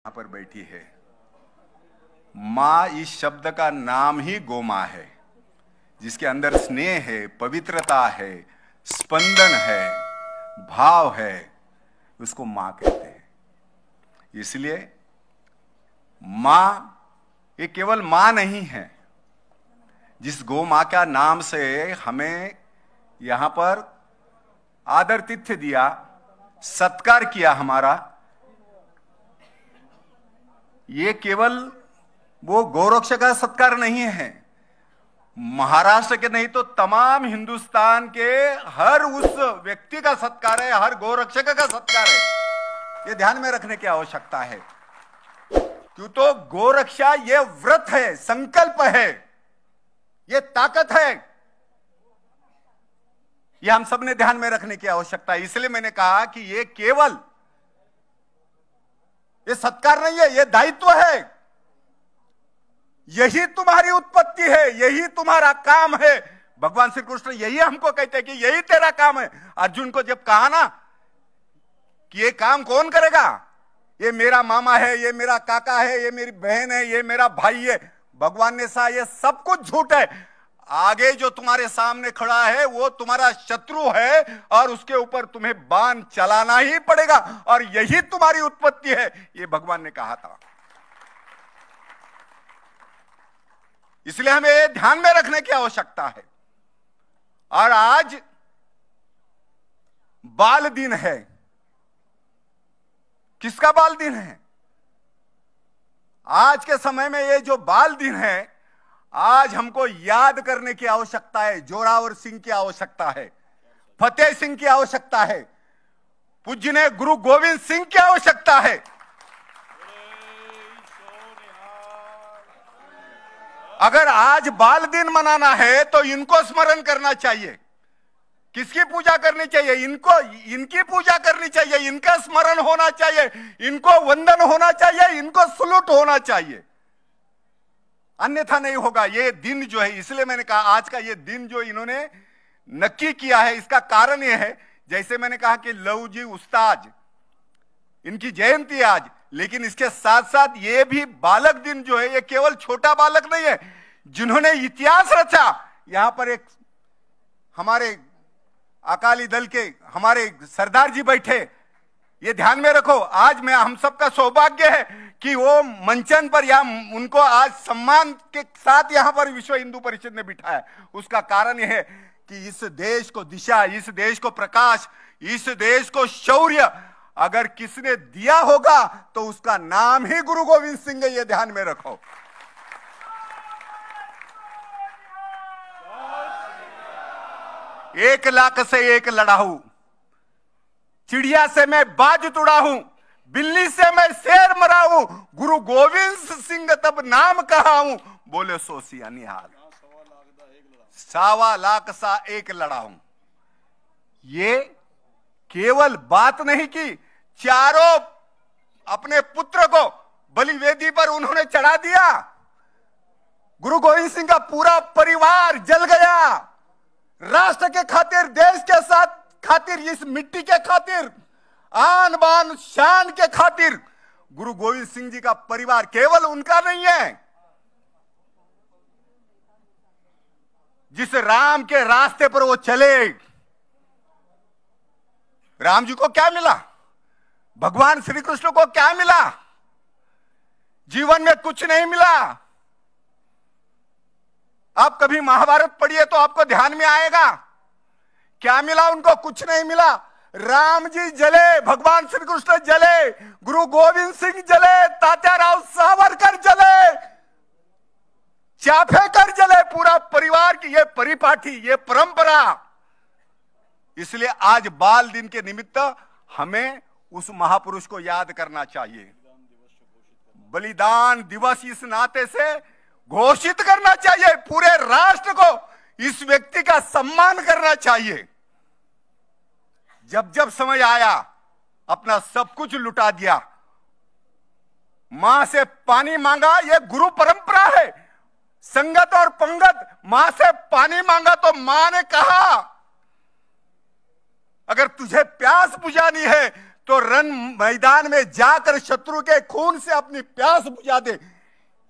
यहां पर बैठी है। मां इस शब्द का नाम ही गोमां है, जिसके अंदर स्नेह है, पवित्रता है, स्पंदन है, भाव है, उसको मां कहते हैं। इसलिए मां ये केवल मां नहीं है। जिस गौ मां का नाम से हमें यहां पर आदर-तिथ्य दिया, सत्कार किया हमारा, ये केवल वो गौरक्षा का सत्कार नहीं है। महाराष्ट्र के नहीं तो तमाम हिंदुस्तान के हर उस व्यक्ति का सत्कार है, हर गौरक्षक का सत्कार है। ये ध्यान में रखने की आवश्यकता है। क्यों तो गौरक्षा ये व्रत है, संकल्प है, ये ताकत है। ये हम सब ने ध्यान में रखने की आवश्यकता है। इसलिए मैंने कहा कि ये केवल ये सत्कार नहीं है, ये दायित्व है। यही तुम्हारी उत्पत्ति है, यही तुम्हारा काम है। भगवान श्री कृष्ण यही हमको कहते हैं कि यही तेरा काम है। अर्जुन को जब कहा ना कि ये काम कौन करेगा, ये मेरा मामा है, ये मेरा काका है, ये मेरी बहन है, ये मेरा भाई है, भगवान ने कहा ये सब कुछ झूठ है। आगे जो तुम्हारे सामने खड़ा है वो तुम्हारा शत्रु है और उसके ऊपर तुम्हें बाण चलाना ही पड़ेगा, और यही तुम्हारी उत्पत्ति है, ये भगवान ने कहा था। इसलिए हमें ध्यान में रखने की आवश्यकता है। और आज बाल दिन है। किसका बाल दिन है? आज के समय में ये जो बाल दिन है, आज हमको याद करने की आवश्यकता है। जोरावर सिंह की आवश्यकता है, फतेह सिंह की आवश्यकता है, पूज्य गुरु गोविंद सिंह की आवश्यकता है। अगर आज बाल दिन मनाना है तो इनको स्मरण करना चाहिए। किसकी पूजा करनी चाहिए? इनको, इनकी पूजा करनी चाहिए, इनका स्मरण होना चाहिए, इनको वंदन होना चाहिए, इनको सलूट होना चाहिए, अन्यथा नहीं होगा। ये दिन जो है, इसलिए मैंने कहा आज का ये दिन जो इन्होंने नक्की किया है, इसका कारण ये है, जैसे मैंने कहा कि लव जी उस्ताद, इनकी जयंती आज, लेकिन इसके साथ साथ ये भी बालक दिन जो है, ये केवल छोटा बालक नहीं है, जिन्होंने इतिहास रचा। यहां पर एक हमारे अकाली दल के हमारे सरदार जी बैठे, ये ध्यान में रखो। आज मैं हम सबका सौभाग्य है कि वो मंचन पर या उनको आज सम्मान के साथ यहां पर विश्व हिंदू परिषद ने बिठाया। उसका कारण यह है कि इस देश को दिशा, इस देश को प्रकाश, इस देश को शौर्य अगर किसने दिया होगा तो उसका नाम ही गुरु गोविंद सिंह है। ये ध्यान में रखो। एक लाख से एक लड़ा हूं, चिड़िया से मैं बाज तुड़ा हूं, बिल्ली से मैं शेर मरा हूं, गुरु गोविंद सिंह तब नाम कहा हूं, बोले सोसिया निहाल, 1.25 लाख सा एक लड़ा हूं। ये केवल बात नहीं की, चारों अपने पुत्र को बलि वेदी पर उन्होंने चढ़ा दिया। गुरु गोविंद सिंह का पूरा परिवार जल गया। राष्ट्र के खातिर, देश के साथ खातिर, इस मिट्टी के खातिर, आन बान शान के खातिर गुरु गोविंद सिंह जी का परिवार केवल उनका नहीं है। जिस राम के रास्ते पर वो चले, राम जी को क्या मिला? भगवान श्री कृष्ण को क्या मिला? जीवन में कुछ नहीं मिला। आप कभी महाभारत पढ़िए तो आपको ध्यान में आएगा क्या मिला उनको? कुछ नहीं मिला। राम जी जले, भगवान श्री कृष्ण जले, गुरु गोविंद सिंह जले, तात्याराव सावरकर जले, चाफेकर जले, पूरा परिवार की ये परिपाटी, ये परंपरा। इसलिए आज बाल दिन के निमित्त हमें उस महापुरुष को याद करना चाहिए। बलिदान दिवस इस नाते से घोषित करना चाहिए। पूरे राष्ट्र को इस व्यक्ति का सम्मान करना चाहिए। जब जब समय आया अपना सब कुछ लुटा दिया, मां से पानी मांगा, यह गुरु परंपरा है। संगत और पंगत, मां से पानी मांगा तो मां ने कहा अगर तुझे प्यास बुझानी है तो रण मैदान में जाकर शत्रु के खून से अपनी प्यास बुझा दे।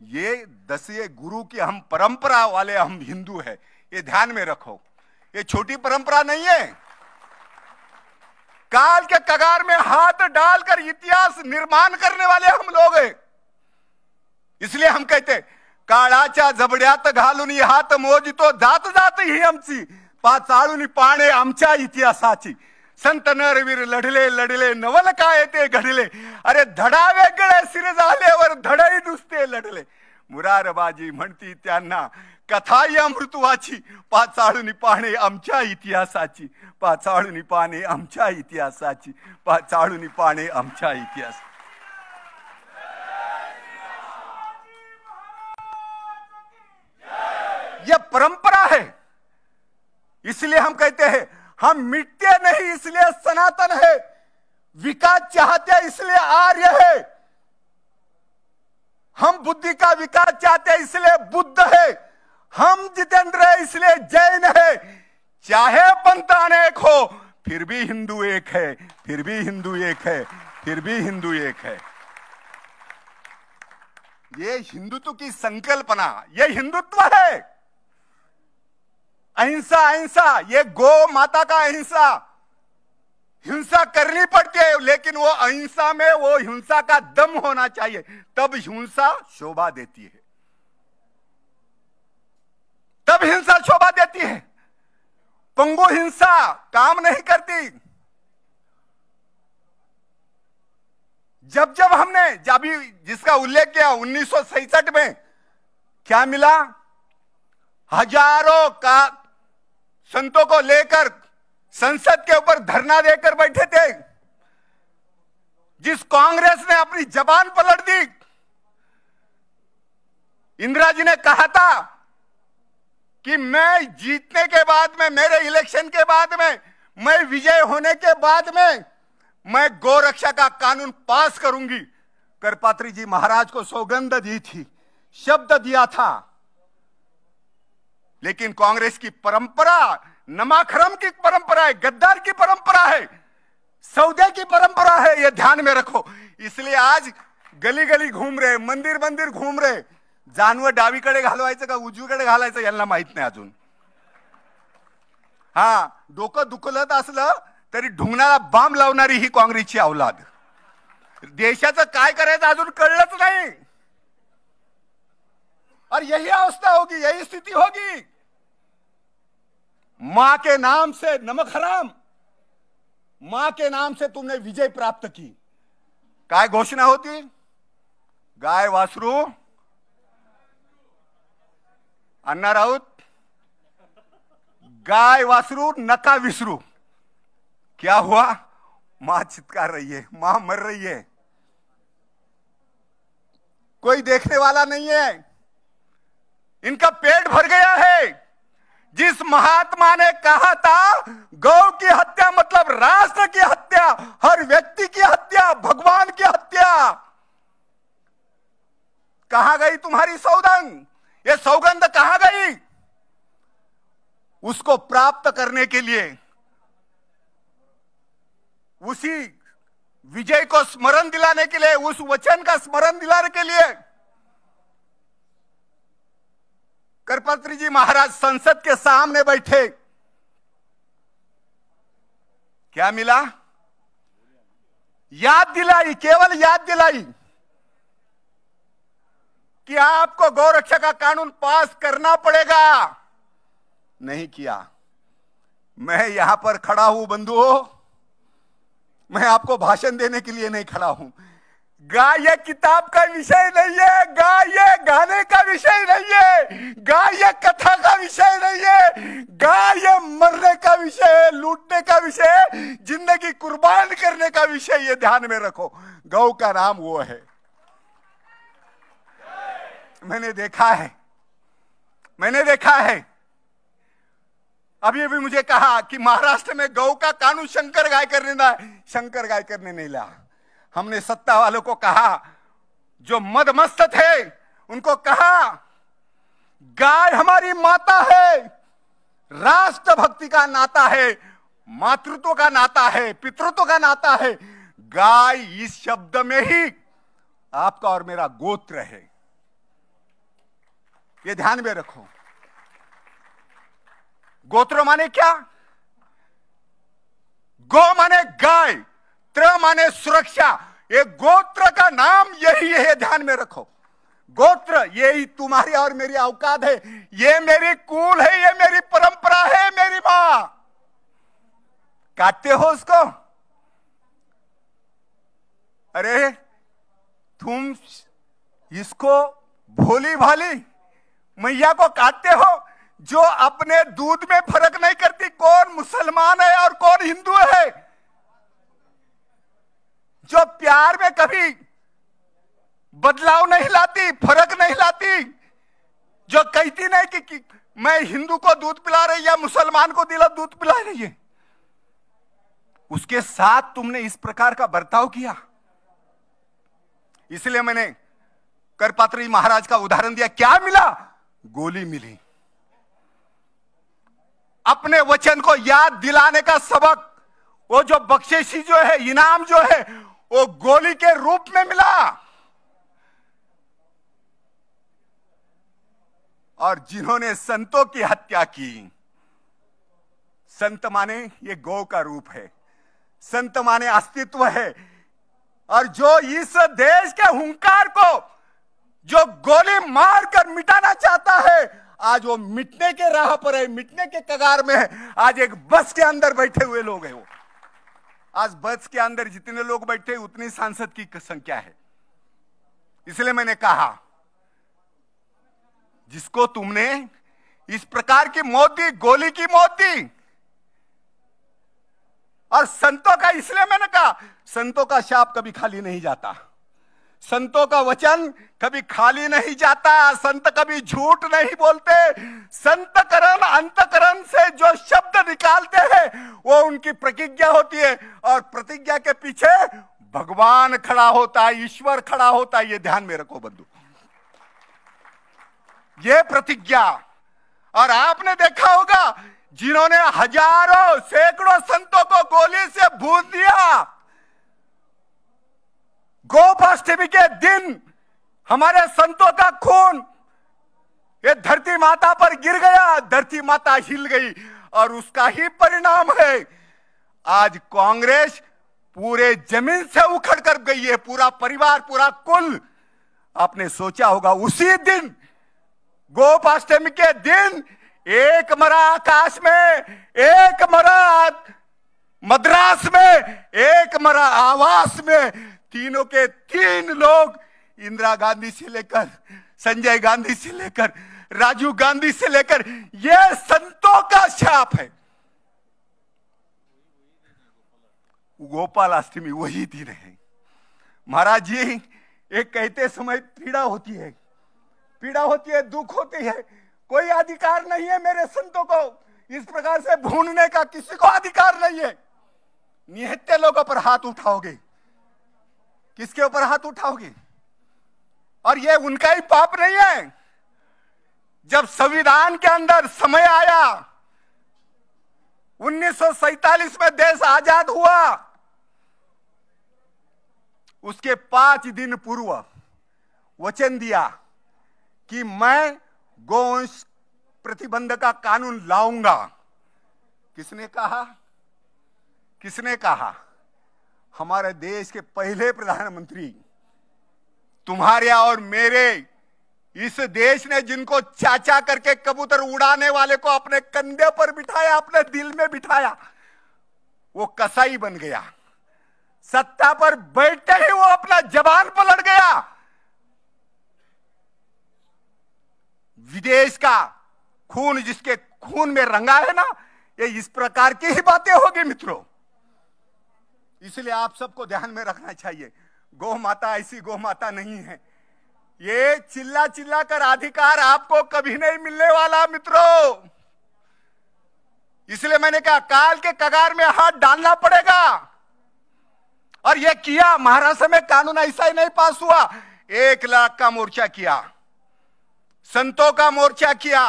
ये 10वें गुरु की हम परंपरा वाले हम हिंदू हैं, ये ध्यान में रखो। ये छोटी परंपरा नहीं है। काल के कगार में हाथ डालकर इतिहास निर्माण करने वाले हम लोग हैं। इसलिए हम कहते काळाच्या जबड्यात घालून हात मोजितो जात जात ही आमची पाचाळून पाने आमच्या इतिहासाची। संत नरवीर लढले लढले नवल काय ते घडले, अरे धडा वेगळे सिर झाल्यावर धडई नुसते लढले। मुरारबाजी म्हणती त्यांना कथा या मृत्यूवाची, पाचाळून पाने आमच्या इतिहासाची, पाचाळून पाने आमच्या इतिहासाची, पाचाळून पाने आमच्या इतिहास। यह परंपरा है, इसलिए हम कहते हैं हम मिटते नहीं इसलिए सनातन है, विकास चाहते इसलिए आर्य है, हम बुद्धि का विकास चाहते इसलिए बुद्ध है, हम जितेंद्र है इसलिए जैन है। चाहे पंथ अनेक हो फिर भी हिंदू एक है, फिर भी हिंदू एक है, फिर भी हिंदू एक है। ये हिंदुत्व की संकल्पना, ये हिंदुत्व है। अहिंसा अहिंसा, ये गौ माता का अहिंसा, हिंसा करनी पड़ती है लेकिन वो अहिंसा में वो हिंसा का दम होना चाहिए, तब हिंसा शोभा देती है, तब हिंसा शोभा देती है। पंगु हिंसा काम नहीं करती। जब जब हमने अभी जिसका उल्लेख किया 1967 में क्या मिला, हजारों का संतों को लेकर संसद के ऊपर धरना देकर बैठे थे। जिस कांग्रेस ने अपनी जबान पलट दी, इंदिरा जी ने कहा था कि मैं जीतने के बाद में, मेरे इलेक्शन के बाद में, मैं विजय होने के बाद में मैं गौरक्षा का कानून पास करूंगी। करपात्री जी महाराज को सौगंध दी थी, शब्द दिया था। लेकिन कांग्रेस की परंपरा नमाखरम की परंपरा है, गद्दार की परंपरा है, सौदे की परंपरा है, यह ध्यान में रखो। इसलिए आज गली गली घूम रहे, मंदिर मंदिर घूम रहे। जानवं डावीकडे घालवायचं का उजवीकडे घालायचं यांना माहित नाही अजून। हा, डोकं दुखलत असलं तरी ढुंगणाला बांब लावणारी ही काँग्रेसची औलाद। देशाचं काय करायचं अजून कळलंच नाही, और यही अवस्था होगी, यही स्थिति होगी। मां के नाम से नमक हराम, मां के नाम से तुमने विजय प्राप्त की। काय घोषणा होती, गाय वासरू अन्ना राऊत, गाय वासरू नका विसरू। क्या हुआ, मां चित्कार रही है, मां मर रही है, कोई देखने वाला नहीं है, इनका पेट भर गया है। जिस महात्मा ने कहा था गौ की हत्या मतलब राष्ट्र की हत्या, हर व्यक्ति की हत्या, भगवान की हत्या, कहां गई तुम्हारी सौगंध, ये सौगंध कहां गई। उसको प्राप्त करने के लिए, उसी विजय को स्मरण दिलाने के लिए, उस वचन का स्मरण दिलाने के लिए करपात्री जी महाराज संसद के सामने बैठे। क्या मिला, याद दिलाई, केवल याद दिलाई कि आपको गौरक्षा का कानून पास करना पड़ेगा। नहीं किया। मैं यहां पर खड़ा हूं बंधुओं, मैं आपको भाषण देने के लिए नहीं खड़ा हूं। गाय ये किताब का विषय नहीं है, गाय ये गाने का विषय नहीं है, गाय ये कथा का विषय नहीं है, गाय ये मरने का विषय है, लूटने का विषय है, जिंदगी कुर्बान करने का विषय। ये ध्यान में रखो, गौ का नाम वो है। मैंने देखा है अभी अभी मुझे कहा कि महाराष्ट्र में गौ का कानून शंकर गाय करने नहीं ला। हमने सत्ता वालों को कहा, जो मदमस्त थे उनको कहा, गाय हमारी माता है, राष्ट्रभक्ति का नाता है, मातृत्व का नाता है, पितृत्व का नाता है। गाय इस शब्द में ही आपका और मेरा गोत्र है, ये ध्यान में रखो। गोत्र माने क्या? गो माने गाय, त्र माने सुरक्षा। ये गोत्र का नाम यही है, ध्यान में रखो। गोत्र यही तुम्हारी और मेरी औकात है, ये मेरी कुल है, ये मेरी परंपरा है। मेरी मां काटते हो उसको? अरे तुम इसको भोली भाली मैया को काटते हो, जो अपने दूध में फर्क नहीं करती कौन मुसलमान है और कौन हिंदू है, जो प्यार में कभी बदलाव नहीं लाती, फर्क नहीं लाती, जो कहती नहीं कि मैं हिंदू को दूध पिला रही या मुसलमान को दिला दूध पिला रही है, उसके साथ तुमने इस प्रकार का बर्ताव किया। इसलिए मैंने करपात्री महाराज का उदाहरण दिया। क्या मिला? गोली मिली। अपने वचन को याद दिलाने का सबक, वो जो बख्शिशी जो है, इनाम जो है, वो गोली के रूप में मिला। और जिन्होंने संतों की हत्या की, संत माने ये गौ का रूप है, संत माने अस्तित्व है। और जो इस देश के हुंकार को जो गोली मारकर मिटाना चाहता है, आज वो मिटने के राह पर है, मिटने के कगार में है। आज एक बस के अंदर बैठे हुए लोग हैं वो। आज बस के अंदर जितने लोग बैठे उतनी सांसद की संख्या है। इसलिए मैंने कहा, जिसको तुमने इस प्रकार की मौत दी, गोली की मौत दी, और संतों का, इसलिए मैंने कहा संतों का शाप कभी खाली नहीं जाता, संतों का वचन कभी खाली नहीं जाता, संत कभी झूठ नहीं बोलते। संतकरण अंतकरण से जो शब्द निकालते हैं वो उनकी प्रतिज्ञा होती है, और प्रतिज्ञा के पीछे भगवान खड़ा होता है, ईश्वर खड़ा होता है। ये ध्यान में रखो बंधु, ये प्रतिज्ञा। और आपने देखा होगा जिन्होंने हजारों सैकड़ों संतों को गोली से भून दिया, गोपाष्टमी के दिन हमारे संतों का खून ये धरती माता पर गिर गया, धरती माता हिल गई, और उसका ही परिणाम है आज कांग्रेस पूरे जमीन से उखड़ कर गई है, पूरा परिवार, पूरा कुल। आपने सोचा होगा उसी दिन, गोपाष्टमी के दिन, एक मरा आकाश में, एक मरा मद्रास में, एक मरा आवास में, तीनों के तीन लोग, इंदिरा गांधी से लेकर, संजय गांधी से लेकर, राजीव गांधी से लेकर, यह संतों का शाप है। गोपालाष्टमी वही दिन है। महाराज जी एक कहते समय पीड़ा होती है, पीड़ा होती है, दुख होती है, कोई अधिकार नहीं है मेरे संतों को इस प्रकार से भूनने का, किसी को अधिकार नहीं है। निहत्ते लोगों पर हाथ उठाओगे, किसके ऊपर हाथ उठाओगे? और ये उनका ही पाप नहीं है। जब संविधान के अंदर समय आया, 1947 में देश आजाद हुआ, उसके 5 दिन पूर्व वचन दिया कि मैं गौवंश प्रतिबंध का कानून लाऊंगा। किसने कहा? किसने कहा? हमारे देश के पहले प्रधानमंत्री, तुम्हारे और मेरे इस देश ने जिनको चाचा करके कबूतर उड़ाने वाले को अपने कंधे पर बिठाया, अपने दिल में बिठाया, वो कसाई बन गया। सत्ता पर बैठते ही वो अपना जबान पलट गया। विदेश का खून जिसके खून में रंगा है ना, ये इस प्रकार की ही बातें होगी मित्रों। इसलिए आप सबको ध्यान में रखना चाहिए, गौ माता ऐसी गौ माता नहीं है। ये चिल्ला चिल्ला कर अधिकार आपको कभी नहीं मिलने वाला मित्रों। इसलिए मैंने कहा काल के कगार में हाथ डालना पड़ेगा। और ये किया। महाराष्ट्र में कानून ऐसा ही नहीं पास हुआ, 1 लाख का मोर्चा किया, संतों का मोर्चा किया।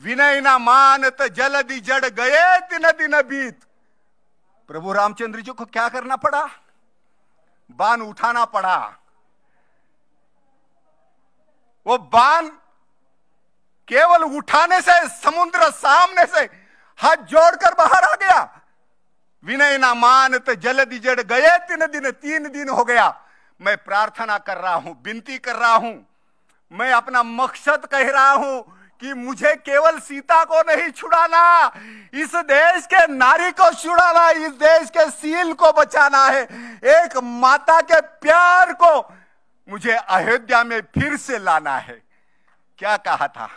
विनय न मानत जलदि जड़ गए दिन दिन बीत। प्रभु रामचंद्र जी को क्या करना पड़ा? बाण उठाना पड़ा। वो बाण केवल उठाने से समुद्र सामने से हाथ जोड़कर बाहर आ गया। विनय ना मानत जल दिजड़ गए 3 दिन हो गया। मैं प्रार्थना कर रहा हूं, विनती कर रहा हूं, मैं अपना मकसद कह रहा हूं कि मुझे केवल सीता को नहीं छुड़ाना, इस देश के नारी को छुड़ाना, इस देश के सील को बचाना है। एक माता के प्यार को मुझे अयोध्या में फिर से लाना है। क्या कहा था?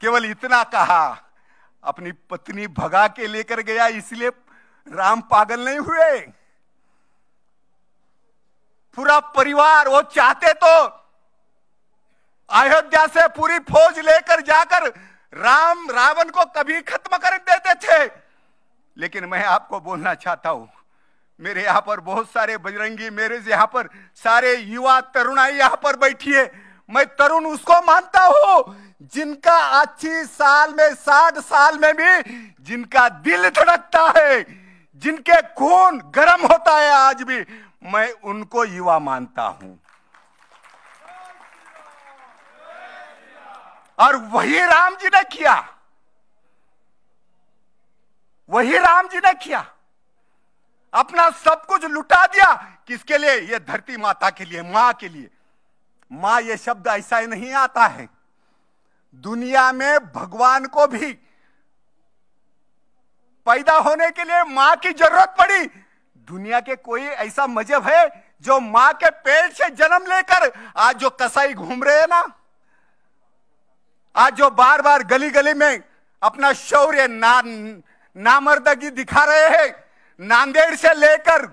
केवल इतना कहा। अपनी पत्नी भगा के लेकर गया, इसलिए राम पागल नहीं हुए। पूरा परिवार, वो चाहते तो अयोध्या से पूरी फौज लेकर जाकर रावण को कभी खत्म कर देते थे। लेकिन मैं आपको बोलना चाहता हूं, मेरे यहां पर बहुत सारे बजरंगी, मेरे यहां पर सारे युवा तरुणाई यहां पर बैठी है। मैं तरुण उसको मानता हूं जिनका 80 साल में, 60 साल में भी जिनका दिल धड़कता है, जिनके खून गर्म होता है आज भी, मैं उनको युवा मानता हूं। और वही राम जी ने किया, वही राम जी ने किया। अपना सब कुछ लुटा दिया। किसके लिए? ये धरती माता के लिए, मां के लिए। मां ये शब्द ऐसा ही नहीं आता है। दुनिया में भगवान को भी पैदा होने के लिए मां की जरूरत पड़ी। दुनिया के कोई ऐसा मजहब है जो मां के पेट से जन्म लेकर आज जो कसाई घूम रहे हैं ना, आज जो बार बार गली गली में अपना शौर्य नामर्दगी दिखा रहे हैं, नांदेड़ से लेकर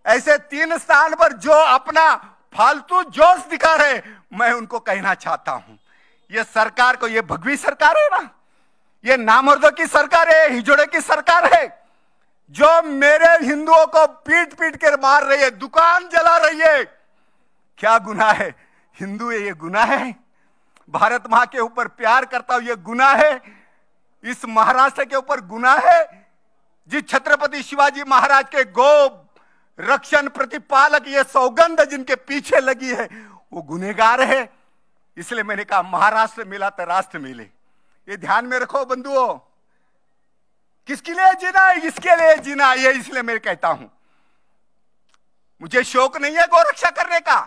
ऐसे 3 स्थान पर जो अपना फालतू जोश दिखा रहे, मैं उनको कहना चाहता हूं, ये सरकार को, ये भगवी सरकार है ना, ये नामर्दों की सरकार है, हिजड़े की सरकार है, जो मेरे हिंदुओं को पीट पीट कर मार रही है, दुकान जला रही है। क्या गुनाह है? हिंदू है, ये गुनाह है? भारत मां के ऊपर प्यार करता हूं, ये गुनाह है? इस महाराष्ट्र के ऊपर गुनाह है? जिस छत्रपति शिवाजी महाराज के गो रक्षण प्रतिपालक ये सौगंध जिनके पीछे लगी है, वो गुनहगार है। इसलिए मैंने कहा महाराष्ट्र मिला तो राष्ट्र मिले। ये ध्यान में रखो बंधुओं। किसके लिए जीना है? इसके लिए जीना है। इसलिए मैं कहता हूं, मुझे शौक नहीं है गौरक्षा करने का।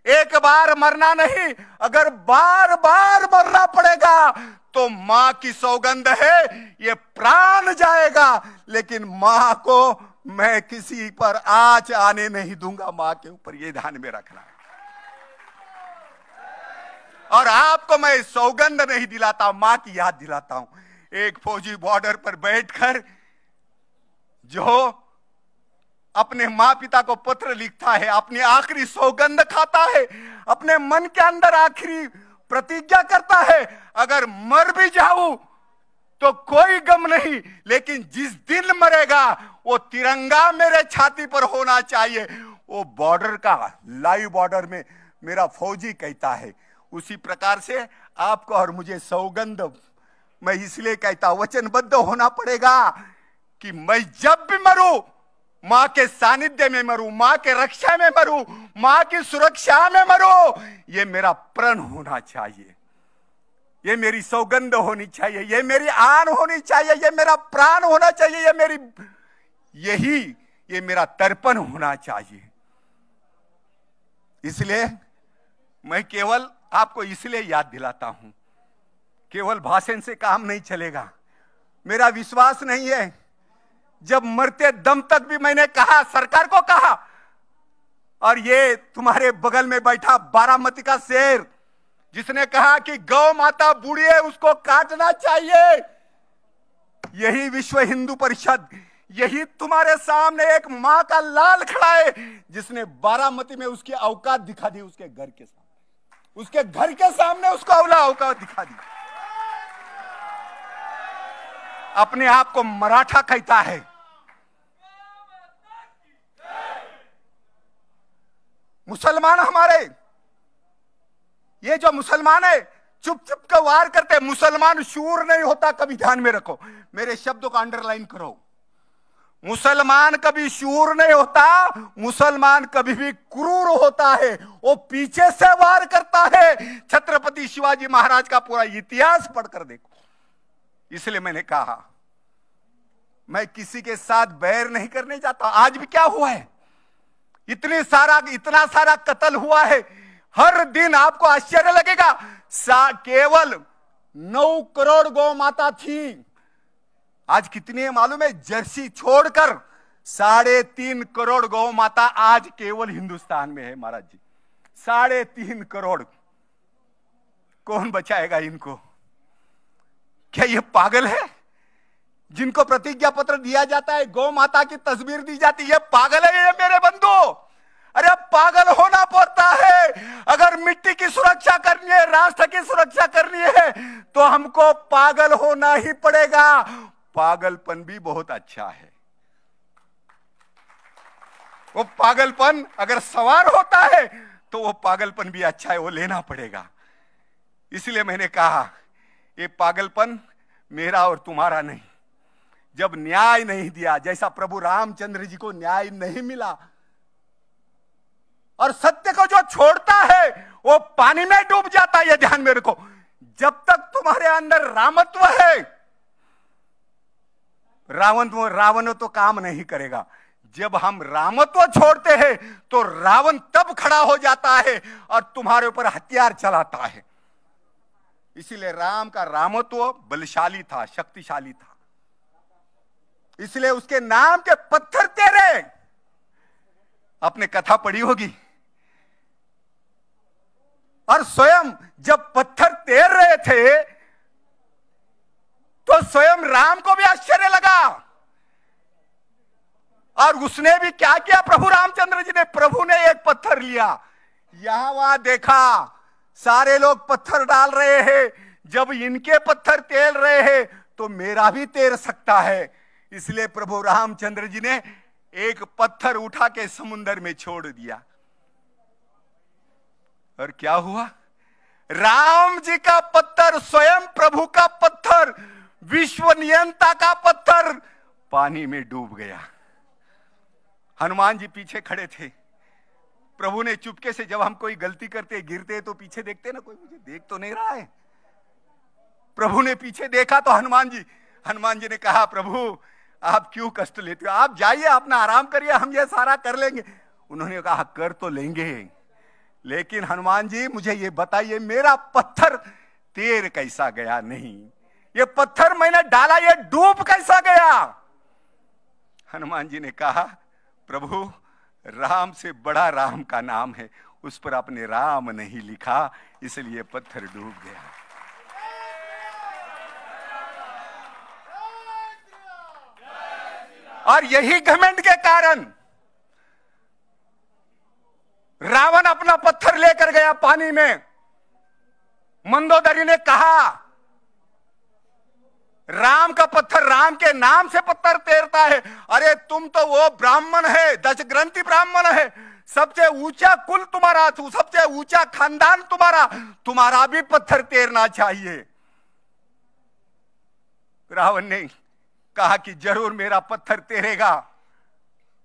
एक बार मरना नहीं, अगर बार बार मरना पड़ेगा तो मां की सौगंध है, ये प्राण जाएगा, लेकिन मां को मैं किसी पर आंच आने नहीं दूंगा। मां के ऊपर ये ध्यान में रखना है। और आपको मैं सौगंध नहीं दिलाता, मां की याद दिलाता हूं। एक फौजी बॉर्डर पर बैठकर जो अपने मां पिता को पत्र लिखता है, अपनी आखिरी सौगंध खाता है, अपने मन के अंदर आखिरी प्रतिज्ञा करता है, अगर मर भी जाऊं तो कोई गम नहीं, लेकिन जिस दिन मरेगा वो तिरंगा मेरे छाती पर होना चाहिए। वो बॉर्डर का, लाइव बॉर्डर में मेरा फौजी कहता है। उसी प्रकार से आपको और मुझे सौगंध, मैं इसलिए कहता हूं, वचनबद्ध होना पड़ेगा कि मैं जब भी मरूं मां के सानिध्य में मरूं, मां के रक्षा में मरूं, मां की सुरक्षा में मरूं। ये मेरा प्रण होना चाहिए, ये मेरी सौगंध होनी चाहिए, ये मेरी आन होनी चाहिए, ये मेरा प्राण होना चाहिए, ये मेरी ये मेरा तर्पण होना चाहिए। इसलिए मैं केवल आपको इसलिए याद दिलाता हूं, केवल भाषण से काम नहीं चलेगा। मेरा विश्वास नहीं है, जब मरते दम तक भी मैंने कहा, सरकार को कहा, और ये तुम्हारे बगल में बैठा बारामती का शेर जिसने कहा कि गौ माता बूढ़ी है, उसको काटना चाहिए, यही विश्व हिंदू परिषद, यही तुम्हारे सामने एक मां का लाल खड़ा है जिसने बारामती में उसकी औकात दिखा दी, उसके घर के सामने, उसके घर के सामने उसको औकात दिखा दी। अपने आप को मराठा कहता है। मुसलमान हमारे, ये जो मुसलमान है चुप चुप कर वार करते, मुसलमान शूर नहीं होता, कभी ध्यान में रखो, मेरे शब्दों को अंडरलाइन करो। मुसलमान कभी शूर नहीं होता, मुसलमान कभी भी क्रूर होता है, वो पीछे से वार करता है। छत्रपति शिवाजी महाराज का पूरा इतिहास पढ़कर देखो। इसलिए मैंने कहा मैं किसी के साथ बैर नहीं करने जाता। आज भी क्या हुआ है, इतना सारा कत्ल हुआ है। हर दिन आपको आश्चर्य लगेगा, केवल 9 करोड़ गौ माता थी, आज कितनी है मालूम है? जर्सी छोड़कर 3.5 करोड़ गौ माता आज केवल हिंदुस्तान में है महाराज जी। 3.5 करोड़। कौन बचाएगा इनको? क्या ये पागल है जिनको प्रतिज्ञा पत्र दिया जाता है, गौ माता की तस्वीर दी जाती है? पागल है ये मेरे बंधु? अरे पागल होना पड़ता है। अगर मिट्टी की सुरक्षा करनी है, राष्ट्र की सुरक्षा करनी है, तो हमको पागल होना ही पड़ेगा। पागलपन भी बहुत अच्छा है। वो पागलपन अगर सवार होता है तो वो पागलपन भी अच्छा है, वो लेना पड़ेगा। इसलिए मैंने कहा ये पागलपन मेरा और तुम्हारा नहीं। जब न्याय नहीं दिया, जैसा प्रभु रामचंद्र जी को न्याय नहीं मिला, और सत्य को जो छोड़ता है वो पानी में डूब जाता है। ये ध्यान में रखो। जब तक तुम्हारे अंदर रामत्व है, रावण तो काम नहीं करेगा। जब हम रामत्व छोड़ते हैं तो रावण तब खड़ा हो जाता है और तुम्हारे ऊपर हथियार चलाता है। इसीलिए राम का रामत्व बलशाली था, शक्तिशाली था। इसलिए उसके नाम के पत्थर तेरे, आपने कथा पढ़ी होगी। और स्वयं जब पत्थर तैर रहे थे तो स्वयं राम को भी आश्चर्य लगा, और उसने भी क्या किया? प्रभु रामचंद्र जी ने, प्रभु ने एक पत्थर लिया, यहां वहां देखा, सारे लोग पत्थर डाल रहे हैं, जब इनके पत्थर तैर रहे हैं तो मेरा भी तैर सकता है। इसलिए प्रभु रामचंद्र जी ने एक पत्थर उठा के समुद्र में छोड़ दिया। और क्या हुआ? राम जी का पत्थर, स्वयं प्रभु का पत्थर, विश्व नियंता का पत्थर पानी में डूब गया। हनुमान जी पीछे खड़े थे। प्रभु ने चुपके से, जब हम कोई गलती करते गिरते तो पीछे देखते ना, कोई मुझे देख तो नहीं रहा है। प्रभु ने पीछे देखा तो हनुमान जी ने कहा, प्रभु आप क्यों कष्ट लेते हो? आप जाइए, अपना आराम करिए, हम ये सारा कर लेंगे। उन्होंने कहा कर तो लेंगे, लेकिन हनुमान जी मुझे ये बताइए, मेरा पत्थर तैर कैसा गया? नहीं, ये पत्थर मैंने डाला, ये डूब कैसा गया? हनुमान जी ने कहा, प्रभु राम से बड़ा राम का नाम है, उस पर आपने राम नहीं लिखा, इसलिए पत्थर डूब गया। और यही घमंड के कारण रावण अपना पत्थर लेकर गया पानी में। मंदोदरी ने कहा, राम का पत्थर, राम के नाम से पत्थर तैरता है। अरे तुम तो वो ब्राह्मण है, 10 ग्रंथि ब्राह्मण है, सबसे ऊंचा कुल तुम्हारा, सबसे ऊंचा खानदान तुम्हारा भी पत्थर तैरना चाहिए। रावण ने कहा कि जरूर मेरा पत्थर तैरेगा।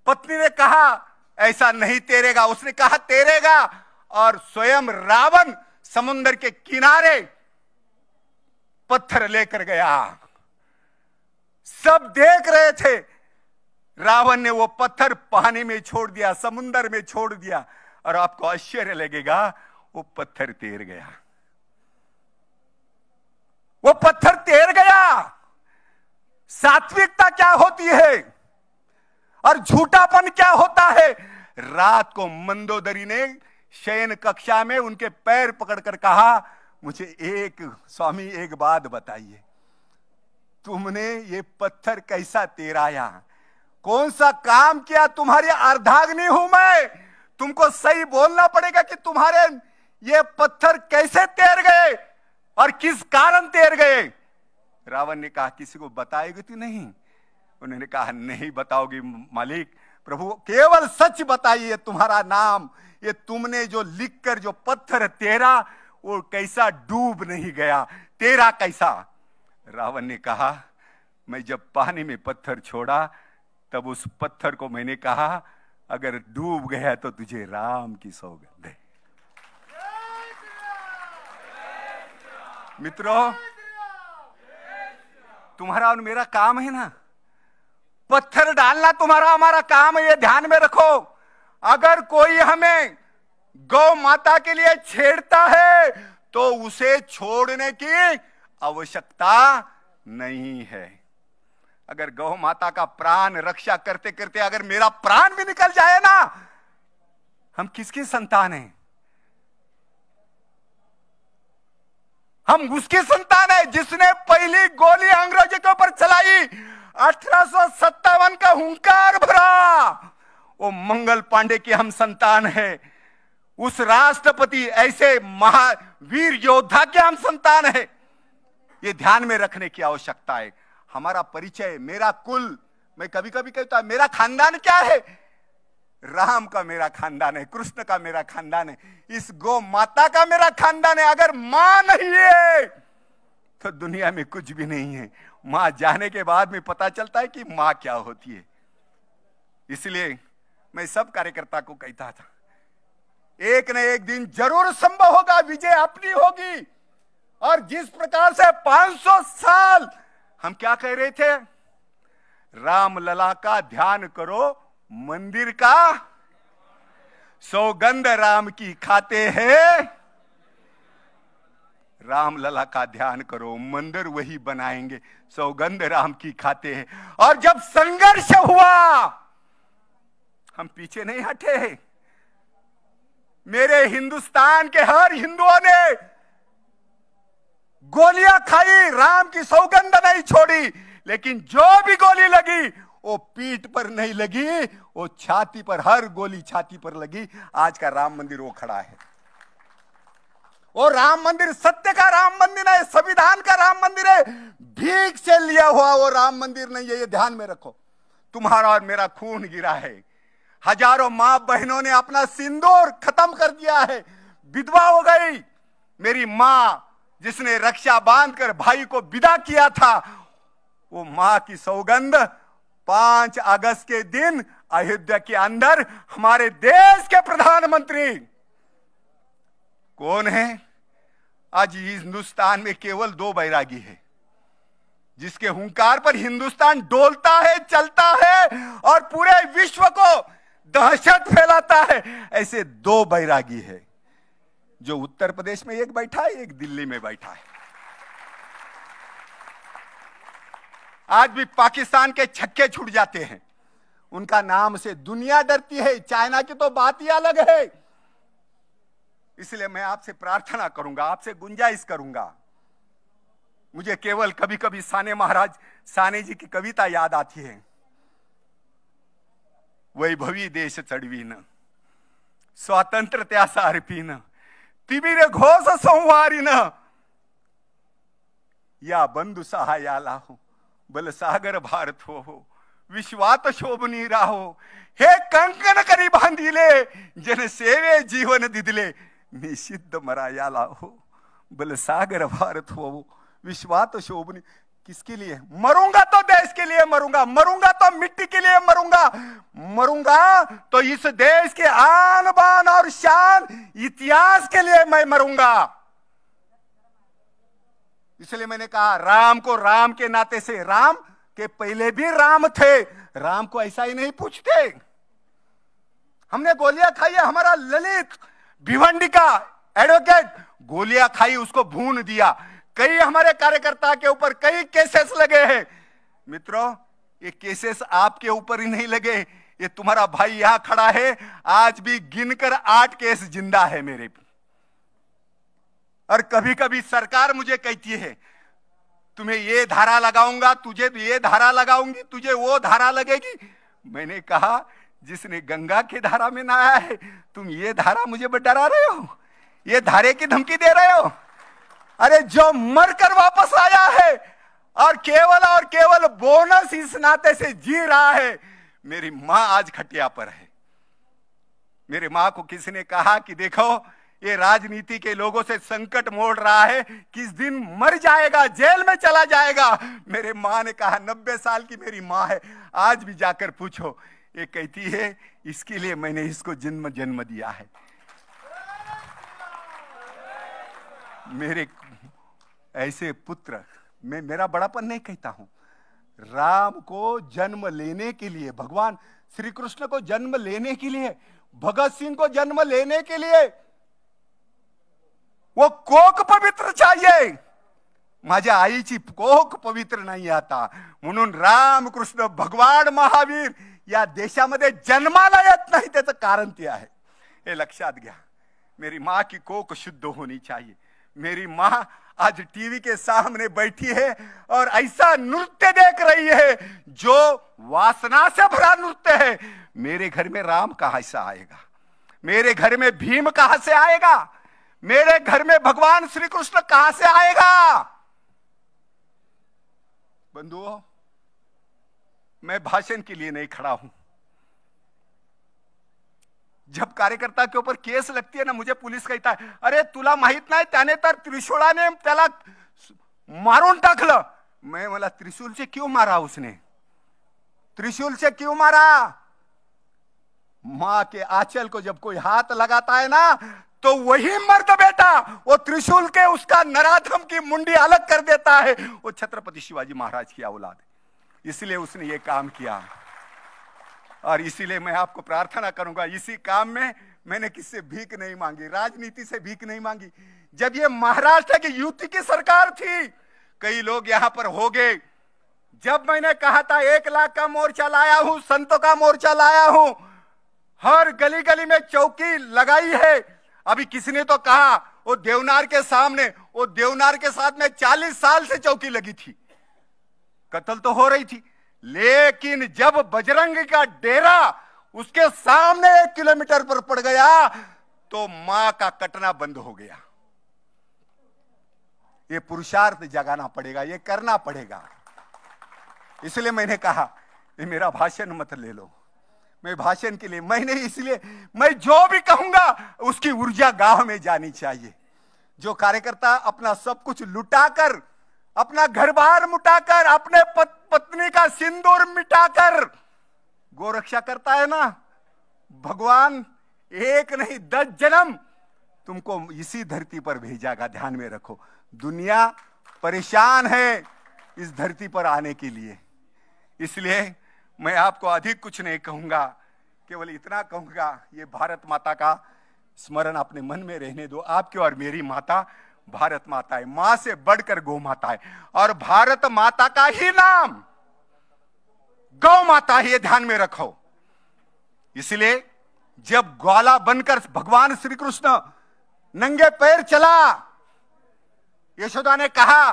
पत्नी ने कहा ऐसा नहीं तैरेगा, उसने कहा तैरेगा। और स्वयं रावण समुद्र के किनारे पत्थर लेकर गया। सब देख रहे थे, रावण ने वो पत्थर पानी में छोड़ दिया, समुद्र में छोड़ दिया, और आपको आश्चर्य लगेगा वो पत्थर तैर गया। वो पत्थर तैर गया। सात्विकता क्या होती है और झूठापन क्या होता है? रात को मंदोदरी ने शयन कक्षा में उनके पैर पकड़कर कहा, मुझे स्वामी एक बात बताइए, तुमने ये पत्थर कैसा तैराया? कौन सा काम किया? तुम्हारी अर्धांगिनी हूं मैं, तुमको सही बोलना पड़ेगा कि तुम्हारे ये पत्थर कैसे तैर गए और किस कारण तैर गए? रावण ने कहा, किसी को बताएगी तो नहीं? उन्होंने कहा, नहीं बताओगी मालिक, प्रभु केवल सच बताइए, तुम्हारा नाम, ये तुमने जो लिखकर जो पत्थर तैरा वो कैसा डूब नहीं गया, तेरा कैसा? रावण ने कहा, मैं जब पानी में पत्थर छोड़ा तब उस पत्थर को मैंने कहा, अगर डूब गया तो तुझे राम की सौगंध है। मित्रों, तुम्हारा और मेरा काम है ना, पत्थर डालना तुम्हारा हमारा काम है, ये ध्यान में रखो। अगर कोई हमें गौ माता के लिए छेड़ता है तो उसे छोड़ने की आवश्यकता नहीं है। अगर गौ माता का प्राण रक्षा करते करते अगर मेरा प्राण भी निकल जाए ना, हम किसकी संतान हैं? हम उसकी संतान है जिसने पहली गोली अंग्रेजों के ऊपर चलाई, 1857 का हुंकार भरा, वो मंगल पांडे की हम संतान है। उस राष्ट्रपति ऐसे महावीर योद्धा के हम संतान है। ये ध्यान में रखने की आवश्यकता है। हमारा परिचय, मेरा कुल, मैं कभी कभी कहता हूं मेरा खानदान क्या है? राम का मेरा खानदान है, कृष्ण का मेरा खानदान है, इस गौ माता का मेरा खानदान है। अगर मां नहीं है तो दुनिया में कुछ भी नहीं है। मां जाने के बाद में पता चलता है कि मां क्या होती है। इसलिए मैं सब कार्यकर्ता को कहता था, एक न एक दिन जरूर संभव होगा, विजय अपनी होगी। और जिस प्रकार से 500 साल हम क्या कह रहे थे, राम लला का ध्यान करो, मंदिर का सौगंध राम की खाते हैं। राम लला का ध्यान करो, मंदिर वही बनाएंगे, सौगंध राम की खाते हैं। और जब संघर्ष हुआ, हम पीछे नहीं हटे। मेरे हिंदुस्तान के हर हिंदुओं ने गोलियां खाई, राम की सौगंध नहीं छोड़ी। लेकिन जो भी गोली लगी वो पीठ पर नहीं लगी, वो छाती पर, हर गोली छाती पर लगी। आज का राम मंदिर वो खड़ा है। वो राम मंदिर सत्य का राम मंदिर है, संविधान का राम मंदिर है, भीख से लिया हुआ वो राम मंदिर नहीं है। ये ध्यान में रखो। तुम्हारा और मेरा खून गिरा है, हजारों मां बहनों ने अपना सिंदूर खत्म कर दिया है, विधवा हो गई। मेरी मां जिसने रक्षा बांधकर भाई को विदा किया था, वो मां की सौगंध 5 अगस्त के दिन अयोध्या के अंदर हमारे देश के प्रधानमंत्री कौन है? आज हिंदुस्तान में केवल 2 बैरागी है जिसके हुंकार पर हिंदुस्तान डोलता है, चलता है और पूरे विश्व को दहशत फैलाता है। ऐसे 2 बैरागी है, जो उत्तर प्रदेश में एक बैठा है, एक दिल्ली में बैठा है। आज भी पाकिस्तान के छक्के छूट जाते हैं उनका नाम से, दुनिया डरती है। चाइना की तो बात ही अलग है। इसलिए मैं आपसे प्रार्थना करूंगा, आपसे गुंजाइश करूंगा। मुझे केवल कभी कभी साने जी की कविता याद आती है, वैभवी देश चढवीन, स्वातंत्र्य सार्पीन, तिबिर घोष संवारीन, या बंधु सहायाला हो, बल सागर भारत हो, विश्वात शोभनी राहो, हे कंकण करी बांधिले, जन सेवे जीवन दिदिले, निषिद्ध मरायाला हो, बल सागर भारत हो, विश्वात शोभनी। किसके लिए मरूंगा? तो देश के लिए मरूंगा, मरूंगा तो मिट्टी के लिए मरूंगा, मरूंगा तो इस देश के आन बान और शान, इतिहास के लिए मैं मरूंगा। इसलिए मैंने कहा राम को राम के नाते से, राम के पहले भी राम थे, राम को ऐसा ही नहीं पूछते। हमने गोलियां खाई है, हमारा ललित भिवंडी का एडवोकेट गोलियां खाई, उसको भून दिया। कई हमारे कार्यकर्ता के ऊपर कई केसेस लगे हैं। मित्रों, ये केसेस आपके ऊपर ही नहीं लगे, ये तुम्हारा भाई यहां खड़ा है, आज भी गिनकर 8 केस जिंदा है मेरे। और कभी कभी सरकार मुझे कहती है तुम्हें ये धारा लगाऊंगा, तुझे ये धारा लगाऊंगी, तुझे वो धारा लगेगी। मैंने कहा जिसने गंगा की धारा में नहाया है, तुम ये धारा मुझे डरा रहे हो, ये धारे की धमकी दे रहे हो। अरे जो मरकर वापस आया है और केवल बोनस इस नाते से जी रहा है। मेरी मां आज खटिया पर है। मेरी मां को किसी ने कहा कि देखो ये राजनीति के लोगों से संकट मोड़ रहा है, किस दिन मर जाएगा, जेल में चला जाएगा। मेरे माँ ने कहा, 90 साल की मेरी माँ है, आज भी जाकर पूछो, ये कहती है इसके लिए मैंने इसको जन्म दिया है। मेरे ऐसे पुत्र, मैं मेरा बड़ापन नहीं कहता हूं, राम को जन्म लेने के लिए, भगवान श्री कृष्ण को जन्म लेने के लिए, भगत सिंह को जन्म लेने के लिए वो कोक पवित्र चाहिए। माझ्या आईची कोक पवित्र नाही आता, म्हणून रामकृष्ण भगवान महावीर या देशामध्ये जन्माला येत नाही, त्याचं कारण ते आहे, हे लक्षात घ्या। मेरी माँ की कोक शुद्ध होनी चाहिए। मेरी माँ आज टीवी के सामने बैठी है और ऐसा नृत्य देख रही है जो वासना से भरा नृत्य है। मेरे घर में राम कहां से आएगा, मेरे घर में भीम कहां से आएगा, मेरे घर में भगवान श्री कृष्ण कहां से आएगा। बंधुओं, मैं भाषण के लिए नहीं खड़ा हूं। जब कार्यकर्ता के ऊपर केस लगती है ना, मुझे पुलिस कहता है, अरे तुला माहित नाही त्याने तर त्रिशूळाने त्याला मारून टाकलं। मैं बोला, त्रिशूल से क्यों मारा उसने, त्रिशूल से क्यों मारा। मां के आंचल को जब कोई हाथ लगाता है ना, तो वही मर्द बेटा वो त्रिशूल के उसका नराधम की मुंडी अलग कर देता है। वो छत्रपति शिवाजी महाराज की औलाद है, इसलिए उसने ये काम किया। और इसीलिए मैं आपको प्रार्थना करूंगा, इसी काम में मैंने किससे भीख नहीं मांगी, राजनीति से भीख नहीं मांगी। जब ये महाराष्ट्र की युति की सरकार थी, कई लोग यहां पर हो गए। जब मैंने कहा था 1 लाख का मोर्चा लाया हूं, संतों का मोर्चा लाया हूं, हर गली गली में चौकी लगाई है। अभी किसी ने तो कहा वो देवनार के सामने, वो देवनार के साथ में 40 साल से चौकी लगी थी, कत्ल तो हो रही थी, लेकिन जब बजरंग का डेरा उसके सामने 1 किलोमीटर पर पड़ गया तो मां का कटना बंद हो गया। ये पुरुषार्थ जगाना पड़ेगा, ये करना पड़ेगा। इसलिए मैंने कहा ये मेरा भाषण मत ले लो, मैं भाषण के लिए मैं नहीं, इसलिए मैं जो भी कहूंगा उसकी ऊर्जा गांव में जानी चाहिए। जो कार्यकर्ता अपना सब कुछ लुटाकर, अपना घर बार मुटाकर, अपने पत्नी का सिंदूर मिटाकर गोरक्षा करता है ना, भगवान 1 नहीं 10 जन्म तुमको इसी धरती पर भेजागा। ध्यान में रखो, दुनिया परेशान है इस धरती पर आने के लिए। इसलिए मैं आपको अधिक कुछ नहीं कहूंगा, केवल इतना कहूंगा, ये भारत माता का स्मरण अपने मन में रहने दो। आपकी और मेरी माता भारत माता है, मां से बढ़कर गौ माता है, और भारत माता का ही नाम गौ माता है, ये ध्यान में रखो। इसलिए जब ग्वाला बनकर भगवान श्री कृष्ण नंगे पैर चला, यशोदा ने कहा,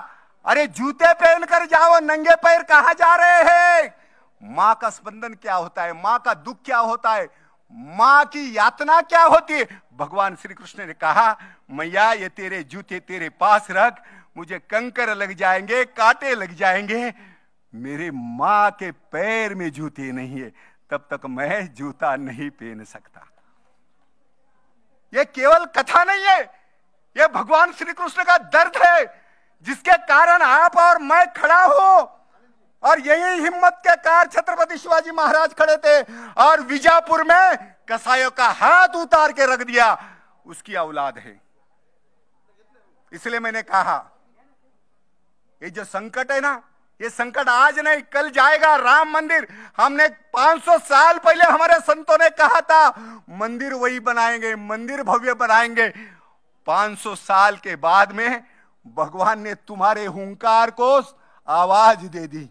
अरे जूते पहनकर जाओ, नंगे पैर कहां जा रहे हैं। मां का स्पंदन क्या होता है, मां का दुख क्या होता है, मां की यातना क्या होती है। भगवान श्री कृष्ण ने कहा, मैया ये तेरे जूते तेरे पास रख, मुझे कंकर लग जाएंगे, कांटे लग जाएंगे, मेरे मां के पैर में जूते नहीं है, तब तक मैं जूता नहीं पहन सकता। ये केवल कथा नहीं है, ये भगवान श्री कृष्ण का दर्द है, जिसके कारण आप और मैं खड़ा हूं। और यही हिम्मत के कार छत्रपति शिवाजी महाराज खड़े थे और विजापुर में कसाईयों का हाथ उतार के रख दिया, उसकी औलाद है। इसलिए मैंने कहा ये जो संकट है ना, ये संकट आज नहीं कल जाएगा। राम मंदिर हमने 500 साल पहले हमारे संतों ने कहा था, मंदिर वही बनाएंगे, मंदिर भव्य बनाएंगे। 500 साल के बाद में भगवान ने तुम्हारे हुंकार को आवाज दे दी,